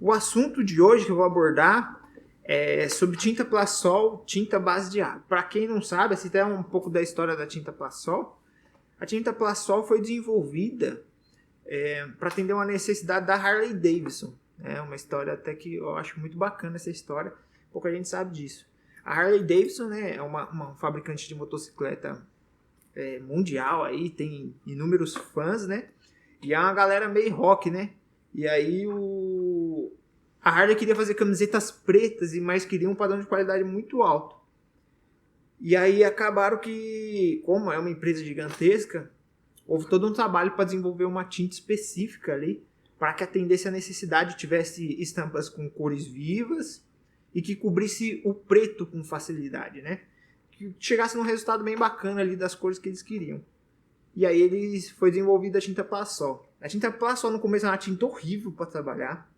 O assunto de hoje que eu vou abordar é sobre tinta Plasol, tinta à base de água. Para quem não sabe, essa é um pouco da história da tinta Plasol. A tinta Plasol foi desenvolvida para atender uma necessidade da Harley Davidson. É uma história até que eu acho muito bacana essa história, pouca gente sabe disso. A Harley Davidson, né, é uma fabricante de motocicleta mundial, aí tem inúmeros fãs, né? E é uma galera meio rock, né? E aí a Harley queria fazer camisetas pretas, mas queria um padrão de qualidade muito alto. E aí acabaram que, como é uma empresa gigantesca, houve todo um trabalho para desenvolver uma tinta específica ali, para que atendesse a necessidade, tivesse estampas com cores vivas e que cobrisse o preto com facilidade, né? Que chegasse num resultado bem bacana ali das cores que eles queriam. E aí foi desenvolvida a tinta Plasol. A tinta Plasol no começo era uma tinta horrível para trabalhar.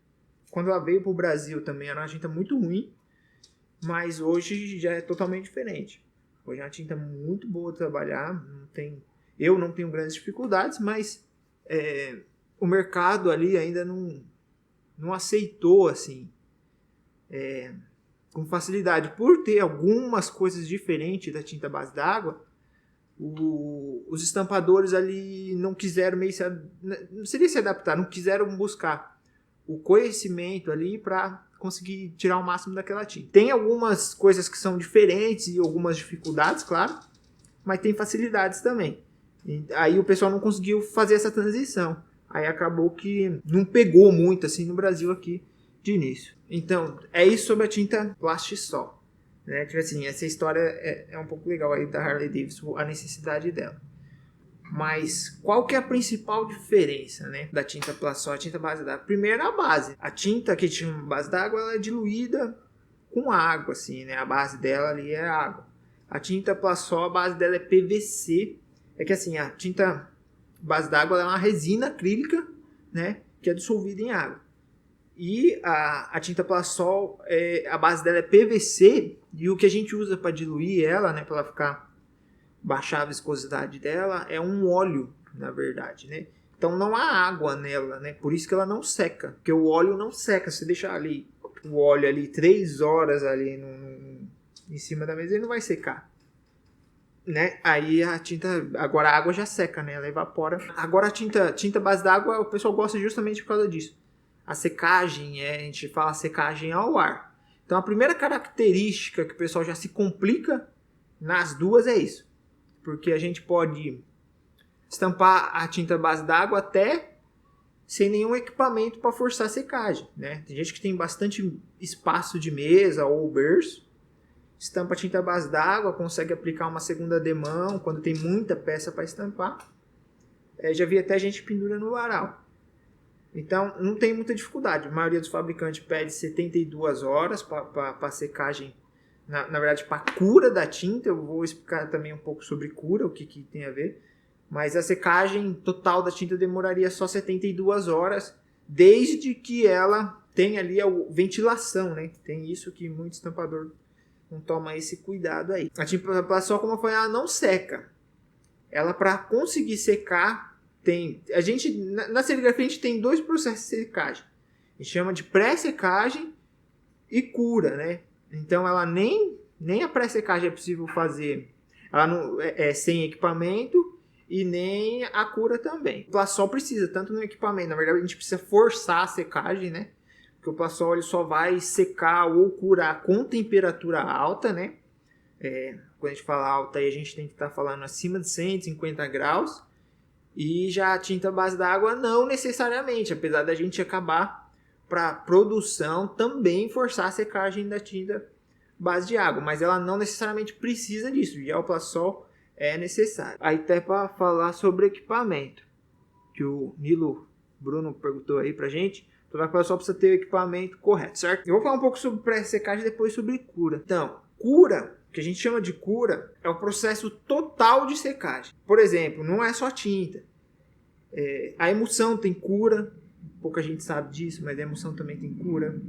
Quando ela veio para o Brasil também era uma tinta muito ruim, mas hoje já é totalmente diferente. Hoje é uma tinta muito boa de trabalhar. Eu não tenho grandes dificuldades, mas o mercado ali ainda não aceitou assim com facilidade. Por ter algumas coisas diferentes da tinta base d'água, os estampadores ali não quiseram não seria se adaptar, não quiseram buscar o conhecimento ali para conseguir tirar o máximo daquela tinta. Tem algumas coisas que são diferentes e algumas dificuldades, claro, mas tem facilidades também. E aí o pessoal não conseguiu fazer essa transição. Aí acabou que não pegou muito assim no Brasil aqui de início. Então, é isso sobre a tinta Plastisol. Né? Tipo assim, essa história é um pouco legal aí da Harley Davidson, a necessidade dela. Mas qual que é a principal diferença, né, da tinta Plasol e a tinta base d'água? Primeiro, a base. A tinta que tinha base d'água, ela é diluída com água, assim, né? A base dela ali é água. A tinta Plasol, a base dela é PVC. É que assim, a tinta base d'água é uma resina acrílica, né, que é dissolvida em água. E a tinta Plasol, a base dela é PVC, e o que a gente usa para diluir ela, né, para ela baixar a viscosidade dela, é um óleo, na verdade, né? Então não há água nela, né? Por isso que ela não seca, porque o óleo não seca. Se deixar ali o óleo ali 3 horas ali em cima da mesa, ele não vai secar, né? Aí agora a água já seca, né? Ela evapora. Agora a tinta base d'água, o pessoal gosta justamente por causa disso. A secagem, a gente fala secagem ao ar. Então a primeira característica que o pessoal já se complica nas duas é isso. Porque a gente pode estampar a tinta base d'água até sem nenhum equipamento para forçar a secagem, né? Tem gente que tem bastante espaço de mesa ou berço, estampa a tinta base d'água, consegue aplicar uma segunda demão quando tem muita peça para estampar. Já vi até gente que pendura no varal. Então não tem muita dificuldade. A maioria dos fabricantes pede 72 horas para secagem. Na verdade, para a cura da tinta, eu vou explicar também um pouco sobre cura, o que tem a ver. Mas a secagem total da tinta demoraria só 72 horas, desde que ela tenha ali a ventilação, né? Tem isso que muito estampador não toma esse cuidado aí. A tinta Plasol, como eu falei, ela não seca. Ela, para conseguir secar, na serigrafia a gente tem 2 processos de secagem. A gente chama de pré-secagem e cura, né? Então ela nem a pré-secagem é possível fazer, ela não sem equipamento, e nem a cura também. O Plasol precisa, tanto no equipamento, na verdade a gente precisa forçar a secagem, né? Porque o Plasol ele só vai secar ou curar com temperatura alta, né? Quando a gente fala alta, aí a gente tem que estar falando acima de 150 graus. E já a tinta base d'água não necessariamente, apesar da gente acabar para produção também forçar a secagem da tinta base de água, mas ela não necessariamente precisa disso. Já o Plasol é necessário. Aí até para falar sobre equipamento, que o Nilo Bruno perguntou aí pra gente, então o Plasol precisa ter o equipamento correto, certo? Eu vou falar um pouco sobre pré-secagem e depois sobre cura. Então, cura, que a gente chama de cura, é o processo total de secagem. Por exemplo, não é só tinta. A emulsão tem cura, pouca gente sabe disso, mas a emulsão também tem cura.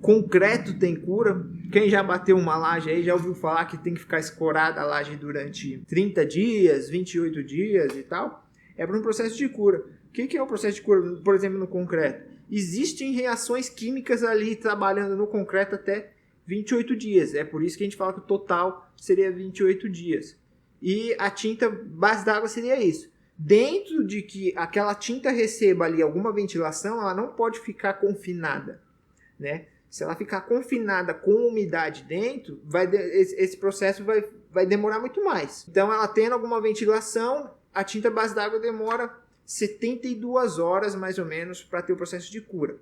Concreto tem cura. Quem já bateu uma laje aí já ouviu falar que tem que ficar escorada a laje durante 30 dias, 28 dias e tal. É para um processo de cura. O que é o processo de cura, por exemplo, no concreto? existem reações químicas ali trabalhando no concreto até 28 dias. É por isso que a gente fala que o total seria 28 dias. E a tinta base d'água seria isso. Dentro de que aquela tinta receba ali alguma ventilação, ela não pode ficar confinada, né? Se ela ficar confinada com umidade dentro, esse processo vai demorar muito mais. Então, ela tendo alguma ventilação, a tinta base d'água demora 72 horas, mais ou menos, para ter o processo de cura.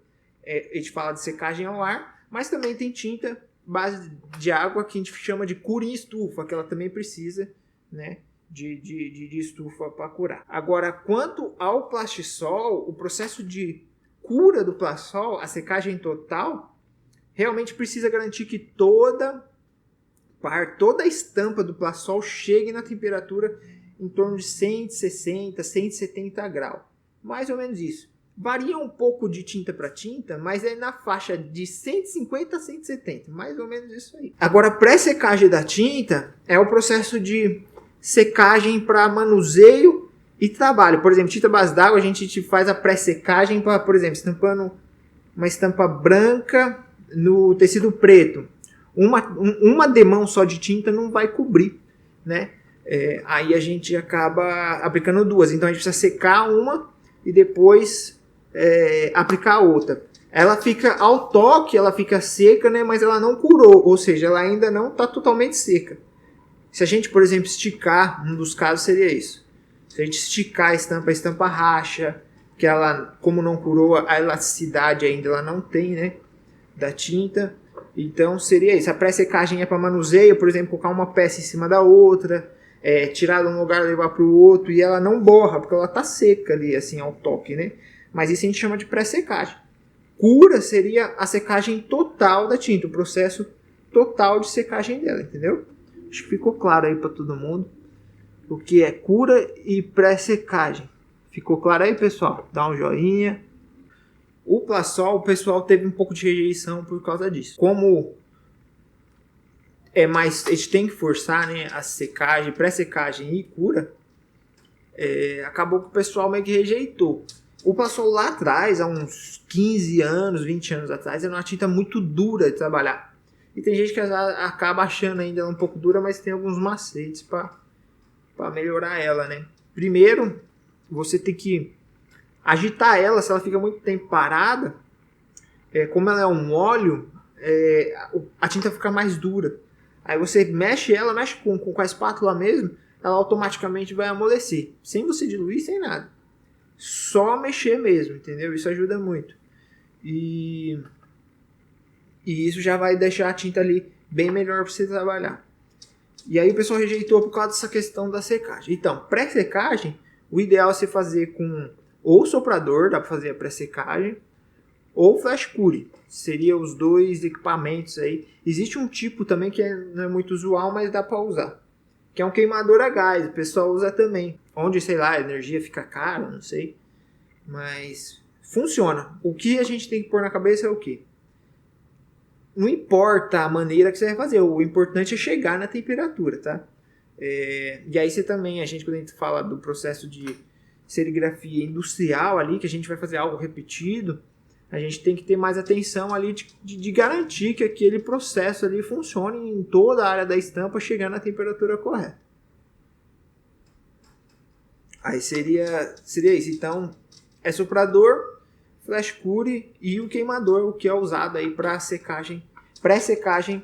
A gente fala de secagem ao ar, mas também tem tinta base de água que a gente chama de cura em estufa, que ela também precisa, né, de estufa para curar. Agora, quanto ao Plastisol, o processo de cura do Plastisol, a secagem total, realmente precisa garantir que toda a estampa do Plastisol chegue na temperatura em torno de 160, 170 graus. Mais ou menos isso. Varia um pouco de tinta para tinta, mas é na faixa de 150 a 170. Mais ou menos isso aí. Agora, a pré-secagem da tinta é o processo de secagem para manuseio e trabalho. Por exemplo, tinta base d'água, a gente faz a pré-secagem para, por exemplo, estampando uma estampa branca no tecido preto. Uma demão só de tinta não vai cobrir, né? Aí a gente acaba aplicando duas. Então a gente precisa secar uma e depois aplicar a outra. Ela fica ao toque, ela fica seca, né? Mas ela não curou, ou seja, ela ainda não está totalmente seca. Se a gente, por exemplo, esticar, um dos casos seria isso. Se a gente esticar a estampa racha, que ela, como não curou, a elasticidade ainda ela não tem, né, da tinta. Então seria isso. A pré-secagem é para manuseio, por exemplo, colocar uma peça em cima da outra, tirar de um lugar e levar para o outro, e ela não borra, porque ela está seca ali, assim, ao toque, né? Mas isso a gente chama de pré-secagem. Cura seria a secagem total da tinta, o processo total de secagem dela, entendeu? Acho que ficou claro aí para todo mundo o que é cura e pré-secagem. Ficou claro aí, pessoal? Dá um joinha. O Plastisol, o pessoal teve um pouco de rejeição por causa disso. Como a gente tem que forçar, né, a secagem, pré-secagem e cura, acabou que o pessoal meio que rejeitou. O Plastisol lá atrás, há uns 15 anos, 20 anos atrás, era uma tinta muito dura de trabalhar. E tem gente que acaba achando ainda ela um pouco dura, mas tem alguns macetes para melhorar ela, né? Primeiro, você tem que agitar ela. Se ela fica muito tempo parada, como ela é um óleo, a tinta fica mais dura. Aí você mexe com a espátula mesmo, ela automaticamente vai amolecer. Sem você diluir, sem nada. Só mexer mesmo, entendeu? Isso ajuda muito. E isso já vai deixar a tinta ali bem melhor para você trabalhar. E aí o pessoal rejeitou por causa dessa questão da secagem. Então, pré-secagem, o ideal é você fazer com ou soprador, dá para fazer a pré-secagem, ou flash cure. Seriam os dois equipamentos aí. Existe um tipo também que não é muito usual, mas dá para usar, que é um queimador a gás. O pessoal usa também. Onde, sei lá, a energia fica cara, não sei. Mas funciona. O que a gente tem que pôr na cabeça é o quê? Não importa a maneira que você vai fazer, o importante é chegar na temperatura, tá? E aí a gente, quando a gente fala do processo de serigrafia industrial ali, que a gente vai fazer algo repetido, a gente tem que ter mais atenção ali de garantir que aquele processo ali funcione em toda a área da estampa, chegando na temperatura correta. Aí seria isso. Então, é soprador, flash cure e o queimador, o que é usado aí para secagem, pré-secagem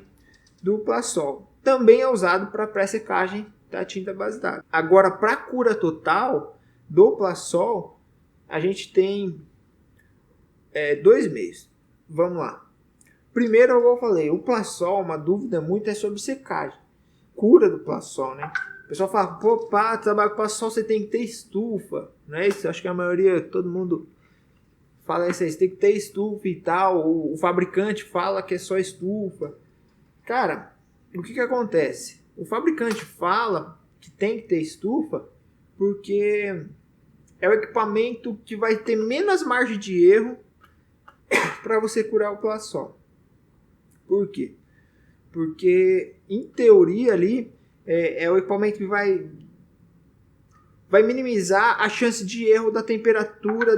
do Plastisol. Também é usado para pré-secagem da tinta base d'água. Agora, para cura total do Plastisol, a gente tem 2 meios. Vamos lá. Primeiro, eu falei, o Plastisol, uma dúvida muito é sobre secagem. Cura do Plastisol, né? O pessoal fala, pô, para trabalhar com Plastisol você tem que ter estufa, não é isso? Acho que a maioria, todo mundo fala isso aí, você tem que ter estufa e tal, o fabricante fala que é só estufa. Cara, o que acontece? O fabricante fala que tem que ter estufa porque é o equipamento que vai ter menos margem de erro para você curar o Plastisol. Por quê? Porque, em teoria ali, é o equipamento que vai minimizar a chance de erro da temperatura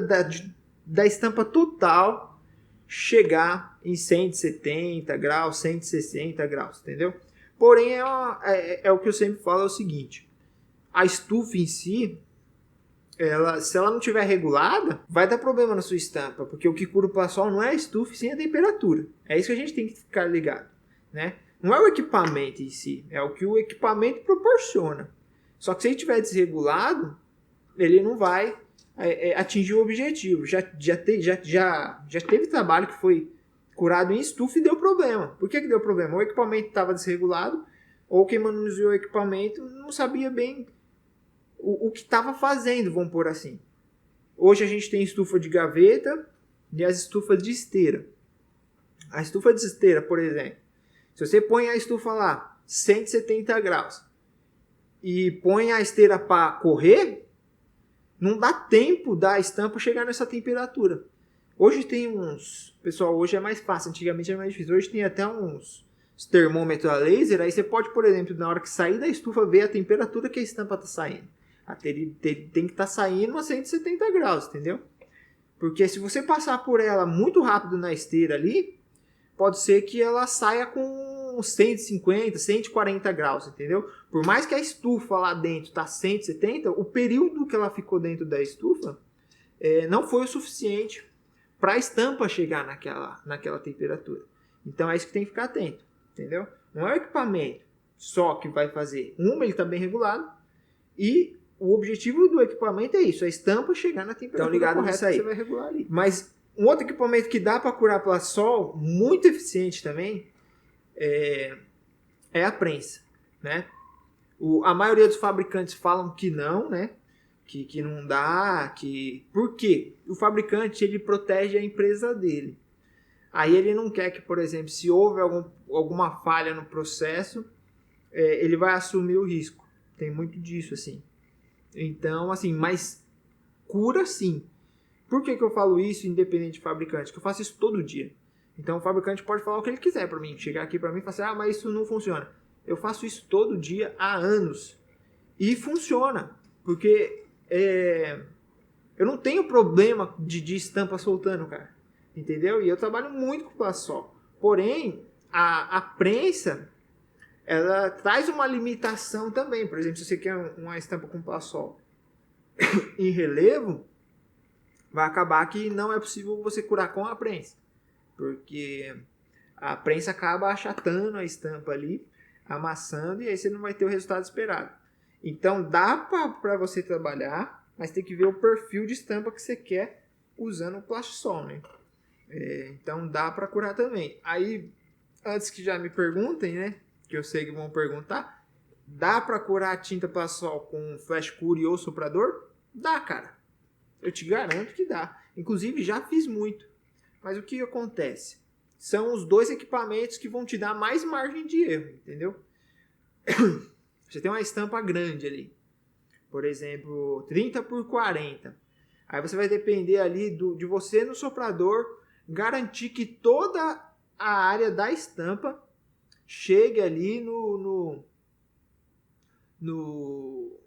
da estampa total chegar em 170 graus, 160 graus, entendeu? Porém, é o que eu sempre falo, é o seguinte, a estufa em si, se ela não estiver regulada, vai dar problema na sua estampa, porque o que cura o plasol não é a estufa, sim a temperatura. É isso que a gente tem que ficar ligado, né? Não é o equipamento em si, é o que o equipamento proporciona. Só que se ele estiver desregulado, ele não vai atingir o objetivo. Já teve trabalho que foi curado em estufa e deu problema. Por que deu problema? O equipamento estava desregulado, ou quem manuseou o equipamento não sabia bem o que estava fazendo, vamos pôr assim. Hoje a gente tem estufa de gaveta e as estufas de esteira. A estufa de esteira, por exemplo, se você põe a estufa lá 170 graus e põe a esteira para correr, não dá tempo da estampa chegar nessa temperatura. Hoje tem uns... Pessoal, hoje é mais fácil, antigamente era mais difícil. Hoje tem até uns termômetros a laser, aí você pode, por exemplo, na hora que sair da estufa, ver a temperatura que a estampa está saindo. Tem que estar saindo a 170 graus, entendeu? Porque se você passar por ela muito rápido na esteira ali, pode ser que ela saia com 150, 140 graus, entendeu? Por mais que a estufa lá dentro tá 170, o período que ela ficou dentro da estufa não foi o suficiente para a estampa chegar naquela temperatura. Então é isso que tem que ficar atento, entendeu? Não é o equipamento só que vai fazer. Ele está bem regulado e o objetivo do equipamento é isso, a estampa chegar na temperatura correta que você vai regular ali. Mas um outro equipamento que dá para curar plasol, muito eficiente também, é a prensa, né? A maioria dos fabricantes falam que não, né? Que não dá, Por quê? O fabricante, ele protege a empresa dele. Aí ele não quer que, por exemplo, se houve alguma falha no processo, ele vai assumir o risco. Tem muito disso, assim. Então, assim, mas cura sim. Por que eu falo isso independente de fabricante? Porque eu faço isso todo dia. Então o fabricante pode falar o que ele quiser para mim. Chegar aqui para mim e falar assim, mas isso não funciona. Eu faço isso todo dia há anos. E funciona. Porque eu não tenho problema de estampa soltando, cara. Entendeu? E eu trabalho muito com plasol. Porém, a prensa, ela traz uma limitação também. Por exemplo, se você quer uma estampa com plasol em relevo, vai acabar que não é possível você curar com a prensa. Porque a prensa acaba achatando a estampa ali, amassando, e aí você não vai ter o resultado esperado. Então dá para você trabalhar, mas tem que ver o perfil de estampa que você quer usando o Plastisol, né? Então dá para curar também. Aí, antes que já me perguntem, né? Que eu sei que vão perguntar, dá para curar a tinta Plastisol com flash cure ou soprador? Dá, cara. Eu te garanto que dá. Inclusive já fiz muito. Mas o que acontece? São os dois equipamentos que vão te dar mais margem de erro, entendeu? Você tem uma estampa grande ali. Por exemplo, 30 por 40. Aí você vai depender ali de você no soprador garantir que toda a área da estampa chegue ali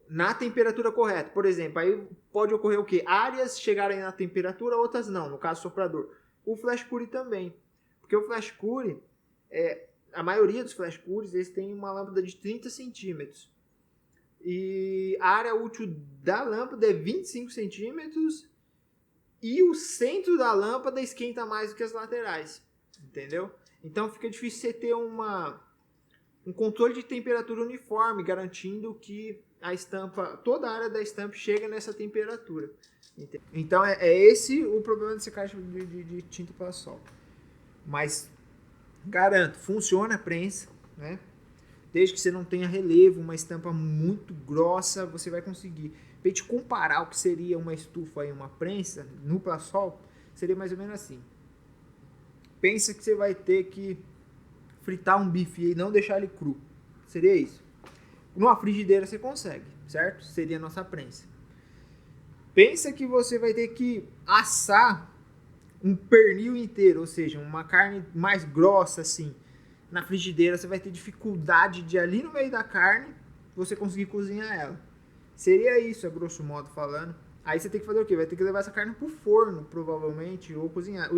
na temperatura correta. Por exemplo, aí pode ocorrer o quê? Áreas chegarem na temperatura, outras não. No caso, soprador. O flash cure também. Porque o flash cure, a maioria dos flash cures, eles têm uma lâmpada de 30 centímetros. E a área útil da lâmpada é 25 centímetros. E o centro da lâmpada esquenta mais do que as laterais. Entendeu? Então fica difícil você ter um controle de temperatura uniforme, garantindo que a estampa, toda a área da estampa chega nessa temperatura. Então é esse o problema dessa caixa de tinta Plastisol. Mas garanto, funciona a prensa, né? Desde que você não tenha relevo, uma estampa muito grossa, você vai conseguir. Para gente comparar o que seria uma estufa e uma prensa no Plastisol, seria mais ou menos assim. Pensa que você vai ter que fritar um bife e não deixar ele cru. Seria isso. Numa frigideira você consegue, certo? Seria a nossa prensa. Pensa que você vai ter que assar um pernil inteiro, ou seja, uma carne mais grossa assim. Na frigideira você vai ter dificuldade de ali no meio da carne você conseguir cozinhar ela. Seria isso, a grosso modo falando, Aí você tem que fazer o quê? Vai ter que levar essa carne pro forno, provavelmente, ou cozinhar.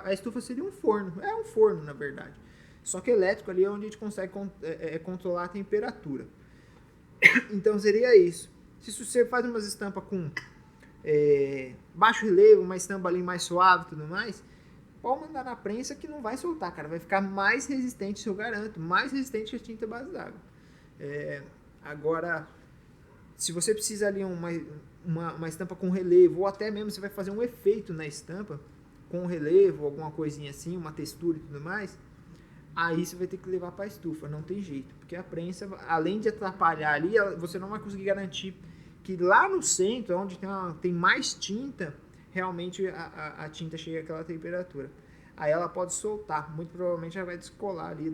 A estufa seria um forno. É um forno, na verdade. Só que elétrico ali é onde a gente consegue controlar a temperatura. Então seria isso. Se você faz umas estampas com baixo relevo, uma estampa ali mais suave e tudo mais, pode mandar na prensa que não vai soltar, cara. Vai ficar mais resistente, se eu garanto. Mais resistente que a tinta base d'água. Agora, se você precisa ali uma estampa com relevo, ou até mesmo você vai fazer um efeito na estampa com relevo, alguma coisinha assim, uma textura e tudo mais, aí você vai ter que levar para a estufa, não tem jeito, porque a prensa, além de atrapalhar ali, você não vai conseguir garantir que lá no centro, onde tem mais tinta, realmente a tinta chega àquela temperatura. Aí ela pode soltar, muito provavelmente ela vai descolar ali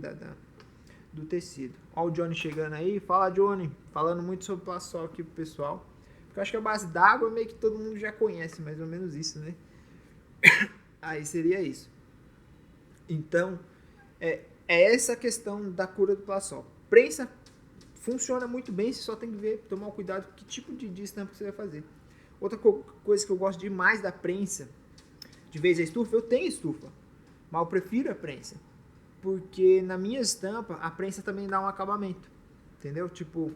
do tecido. Ó o Johnny chegando aí, fala Johnny, falando muito sobre Plasol aqui pro pessoal. Porque eu acho que a base d'água meio que todo mundo já conhece, mais ou menos isso, né? Aí seria isso. Então, é essa questão da cura do Plasol. Prensa funciona muito bem, você só tem que ver, tomar cuidado com que tipo de estampa que você vai fazer. Outra coisa que eu gosto demais da prensa, de vez a estufa, eu tenho estufa, mas eu prefiro a prensa. Porque na minha estampa, a prensa também dá um acabamento, entendeu? Tipo,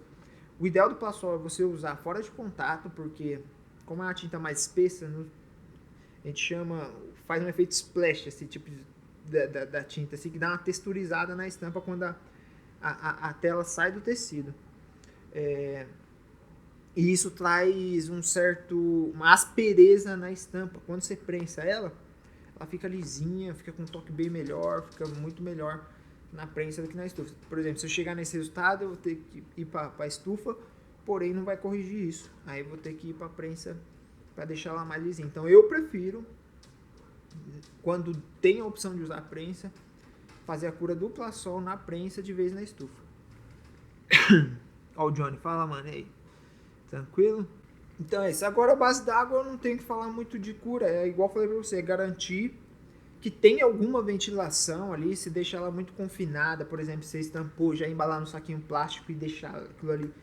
o ideal do Plasol é você usar fora de contato, porque como é uma tinta mais espessa, a gente faz um efeito splash, esse tipo da tinta, assim, que dá uma texturizada na estampa quando a tela sai do tecido. E isso traz uma aspereza na estampa. Quando você prensa ela fica lisinha, fica com um toque bem melhor, fica muito melhor na prensa do que na estufa. Por exemplo, se eu chegar nesse resultado, eu vou ter que ir para a estufa, porém não vai corrigir isso. Aí eu vou ter que ir para a prensa para deixar ela mais lisinha. Então eu prefiro, quando tem a opção de usar a prensa, fazer a cura do Plasol na prensa de vez na estufa. Ó o Johnny, fala mano, aí. Tranquilo? Então é isso. Agora a base d'água eu não tenho que falar muito de cura. É igual eu falei pra você, é garantir que tem alguma ventilação ali. Se deixar ela muito confinada, por exemplo, você estampou, já embalar no saquinho plástico e deixar aquilo ali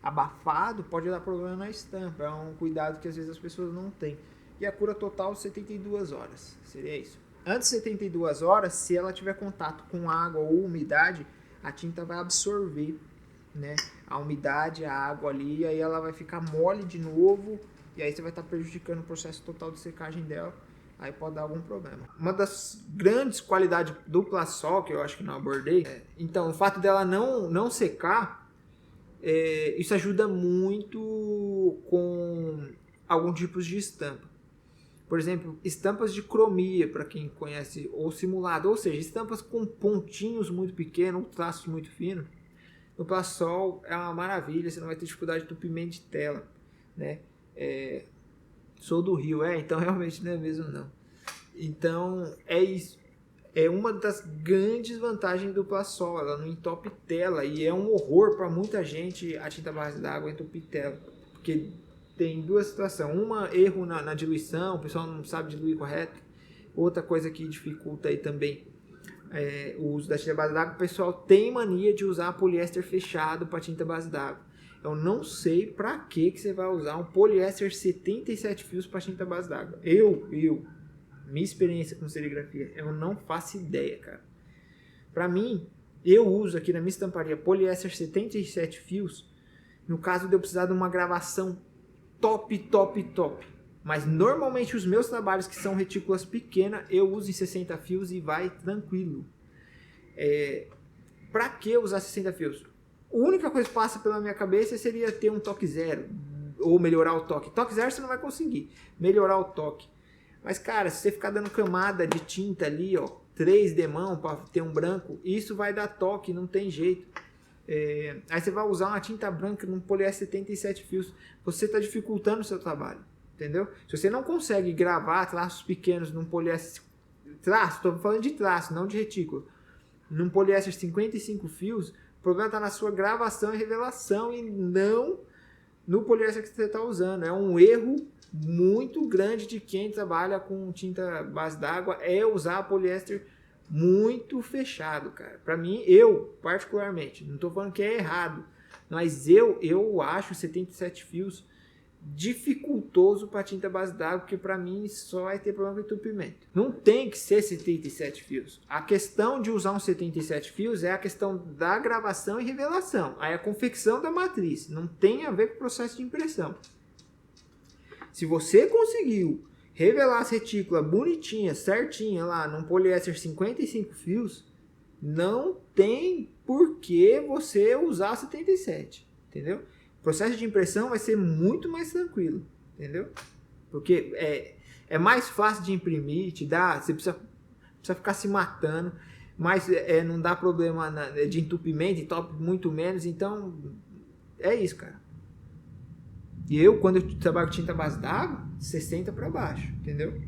abafado, pode dar problema na estampa. É um cuidado que às vezes as pessoas não têm. E a cura total 72 horas. Seria isso. Antes de 72 horas, se ela tiver contato com água ou umidade, a tinta vai absorver, né, a umidade, a água ali, e aí ela vai ficar mole de novo, e aí você vai estar prejudicando o processo total de secagem dela, aí pode dar algum problema. Uma das grandes qualidades do Plasol, que eu acho que não abordei, então, o fato dela não secar, isso ajuda muito com alguns tipos de estampa. Por exemplo, estampas de cromia, para quem conhece, ou simulado, ou seja, estampas com pontinhos muito pequenos, traços muito finos. No Plasol é uma maravilha, você não vai ter dificuldade de entupimento de tela, né? Sou do Rio, então realmente não é mesmo não. Então é isso. É uma das grandes vantagens do Plasol, ela não entope tela, e é um horror para muita gente a tinta base d'água entupir tela, porque tem duas situações, uma, erro na diluição, o pessoal não sabe diluir correto, outra coisa que dificulta aí também o uso da tinta base d'água, o pessoal tem mania de usar poliéster fechado para tinta base d'água. Eu não sei para que você vai usar um poliéster 77 fios para tinta base d'água. Minha experiência com serigrafia, eu não faço ideia, cara. Para mim, eu uso aqui na minha estamparia poliéster 77 fios, no caso de eu precisar de uma gravação top. Mas normalmente os meus trabalhos que são retículas pequenas, eu uso em 60 fios e vai tranquilo. Pra que usar 60 fios? A única coisa que passa pela minha cabeça seria ter um toque zero, ou melhorar o toque. Toque zero você não vai conseguir, melhorar o toque. Mas cara, se você ficar dando camada de tinta ali, ó, 3 demão para ter um branco, isso vai dar toque, não tem jeito. Aí você vai usar uma tinta branca num poliéster 77 fios, você está dificultando o seu trabalho, entendeu? Se você não consegue gravar traços pequenos num poliéster, estou falando de traço, não de retículo, num poliéster 55 fios, o problema está na sua gravação e revelação e não no poliéster que você está usando. É um erro muito grande de quem trabalha com tinta base d'água, usar poliéster muito fechado, cara. Pra mim, particularmente, não tô falando que é errado, mas eu acho 77 fios dificultoso para tinta base d'água, porque para mim só vai ter problema com entupimento. Não tem que ser 77 fios. A questão de usar um 77 fios é a questão da gravação e revelação. Aí a confecção da matriz não tem a ver com o processo de impressão. Se você conseguiu revelar as retículas bonitinha, certinha lá, num poliéster 55 fios, não tem por que você usar 77, entendeu? O processo de impressão vai ser muito mais tranquilo, entendeu? Porque é mais fácil de imprimir, você precisa ficar se matando, mas não dá problema de entupimento, entope muito menos, então é isso, cara. E quando eu trabalho com tinta base d'água, 60 para baixo, entendeu?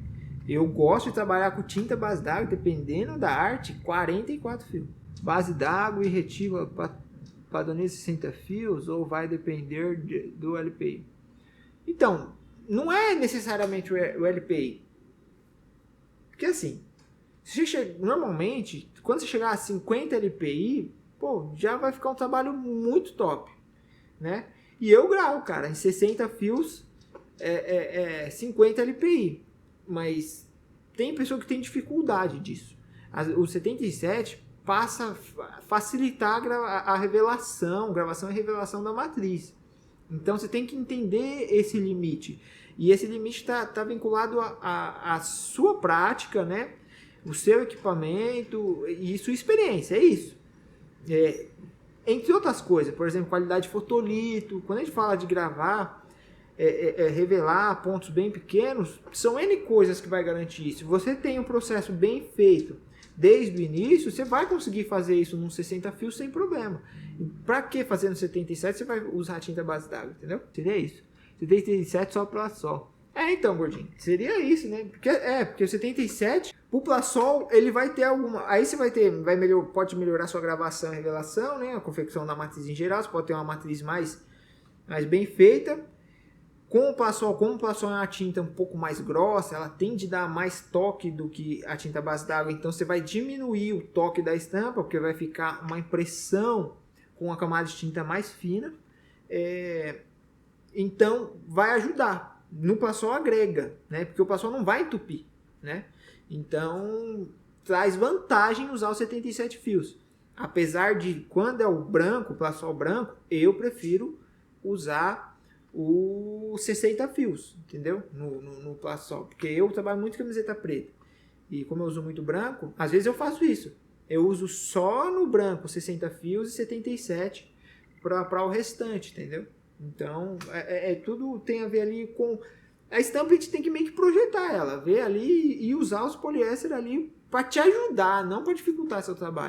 Eu gosto de trabalhar com tinta base d'água, dependendo da arte, 44 fios. Base d'água e retícula padroniza 60 fios, ou vai depender do LPI. Então, não é necessariamente o LPI. Porque assim, normalmente, quando você chegar a 50 LPI, pô, já vai ficar um trabalho muito top, né? E eu gravo, cara, em 60 fios, 50 LPI. Mas tem pessoa que tem dificuldade disso. O 77 passa a facilitar a gravação e revelação da matriz. Então você tem que entender esse limite. E esse limite está vinculado à sua prática, né? O seu equipamento e sua experiência, é isso. Entre outras coisas, por exemplo, qualidade de fotolito. Quando a gente fala de gravar, revelar pontos bem pequenos, são N coisas que vai garantir isso. Se você tem um processo bem feito desde o início, você vai conseguir fazer isso num 60 fios sem problema. Para que fazer no 77 você vai usar a tinta base d'água, entendeu? Seria isso. 77 só Plasol. Então, gordinho, seria isso, né? Porque o 77, o Plasol, ele vai ter alguma... Aí você pode melhorar sua gravação e revelação, né? A confecção da matriz em geral, você pode ter uma matriz mais bem feita. Com o Plasol, como o Plasol é uma tinta um pouco mais grossa, ela tende a dar mais toque do que a tinta base d'água, então você vai diminuir o toque da estampa, porque vai ficar uma impressão com uma camada de tinta mais fina. Então, vai ajudar. No Plasol agrega, né? Porque o Plasol não vai entupir, né? Então, traz vantagem usar os 77 fios. Apesar de, quando é o branco, o Plasol branco, eu prefiro usar o 60 fios, entendeu? No Plasol. Porque eu trabalho muito com camiseta preta. E como eu uso muito branco, às vezes eu faço isso. Eu uso só no branco 60 fios e 77 para o restante, entendeu? Então, tudo tem a ver ali com... A estampa a gente tem que meio que projetar ela, ver ali e usar os poliéster ali para te ajudar, não para dificultar seu trabalho.